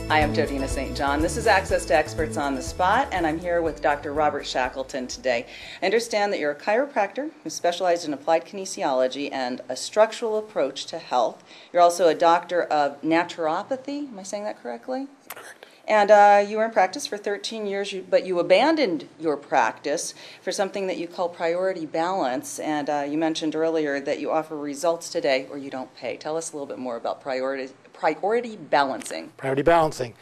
Hi, I'm Jodina St. This is Access to Experts on the Spot, and I'm here with Dr. Robert Shackleton today. I understand that you're a chiropractor who specialized in applied kinesiology and a structural approach to health. You're also a doctor of naturopathy. Am I saying that correctly? Correct. And you were in practice for 13 years, but you abandoned your practice for something that you call priority balance. And you mentioned earlier that you offer results today or you don't pay. Tell us a little bit more about priority balancing. Priority balancing.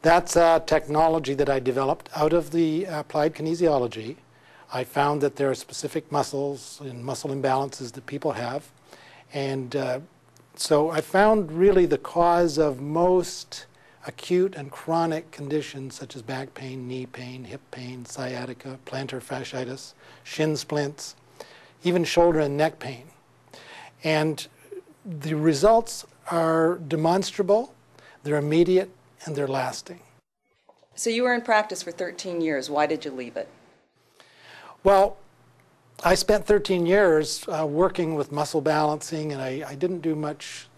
That's a technology that I developed out of the applied kinesiology. I found that there are specific muscles and muscle imbalances that people have. And so I found really the cause of most acute and chronic conditions such as back pain, knee pain, hip pain, sciatica, plantar fasciitis, shin splints, even shoulder and neck pain. And the results are demonstrable, they're immediate, and they're lasting. So you were in practice for 13 years. Why did you leave it? Well, I spent 13 years working with muscle balancing, and I didn't do much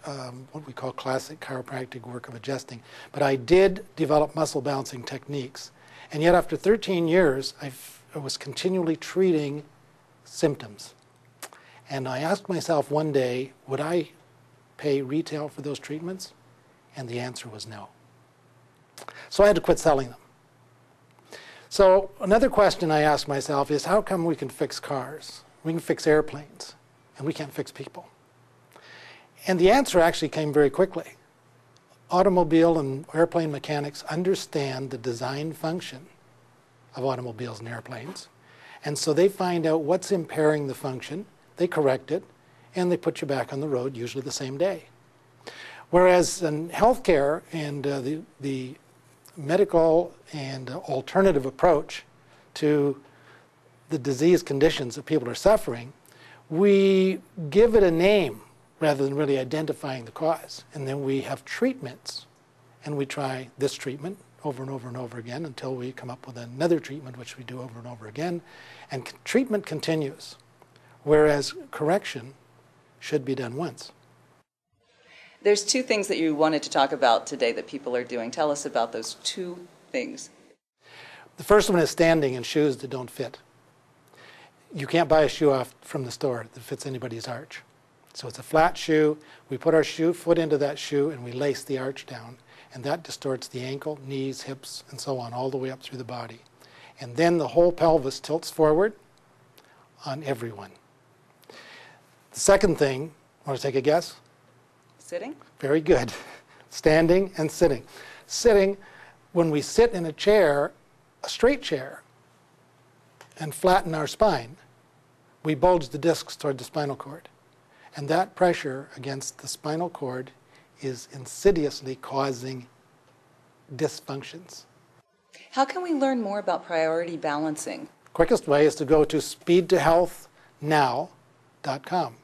what we call classic chiropractic work of adjusting, but I did develop muscle balancing techniques. And yet after 13 years, I was continually treating symptoms. And I asked myself one day, would I pay retail for those treatments? And the answer was no. So I had to quit selling them. So another question I asked myself is, how come we can fix cars, we can fix airplanes, and we can't fix people? And the answer actually came very quickly. Automobile and airplane mechanics understand the design function of automobiles and airplanes, and so they find out what's impairing the function, they correct it, and they put you back on the road, usually the same day. Whereas in healthcare and the medical and alternative approach to the disease conditions that people are suffering, we give it a name rather than really identifying the cause. And then we have treatments, and we try this treatment over and over and over again until we come up with another treatment, which we do over and over again. And treatment continues, whereas correction should be done once. There's two things that you wanted to talk about today that people are doing. Tell us about those two things. The first one is standing in shoes that don't fit. You can't buy a shoe off from the store that fits anybody's arch. So it's a flat shoe. We put our foot into that shoe and we lace the arch down. And that distorts the ankle, knees, hips, and so on, all the way up through the body. And then the whole pelvis tilts forward on everyone. The second thing, want to take a guess? Sitting? Very good. Standing and sitting. Sitting, when we sit in a chair, a straight chair, and flatten our spine, we bulge the discs toward the spinal cord. And that pressure against the spinal cord is insidiously causing dysfunctions. How can we learn more about priority balancing? Quickest way is to go to speedtohealthnow.com.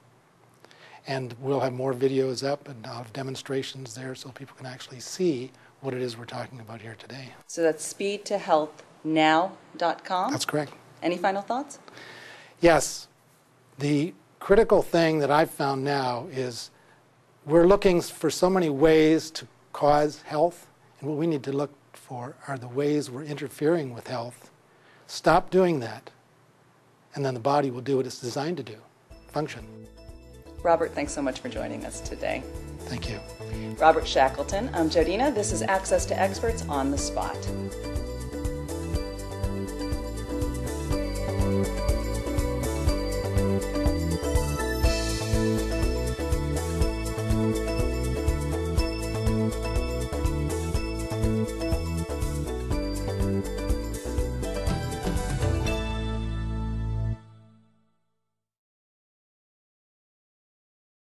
And we'll have more videos up, and I'll have demonstrations there so people can actually see what it is we're talking about here today. So that's speedtohealthnow.com? That's correct. Any final thoughts? Yes. The critical thing that I've found now is we're looking for so many ways to cause health, and what we need to look for are the ways we're interfering with health. Stop doing that, and then the body will do what it's designed to do, function. Robert, thanks so much for joining us today. Thank you. Robert Shackleton, I'm Jodina. This is Access to Experts on the Spot.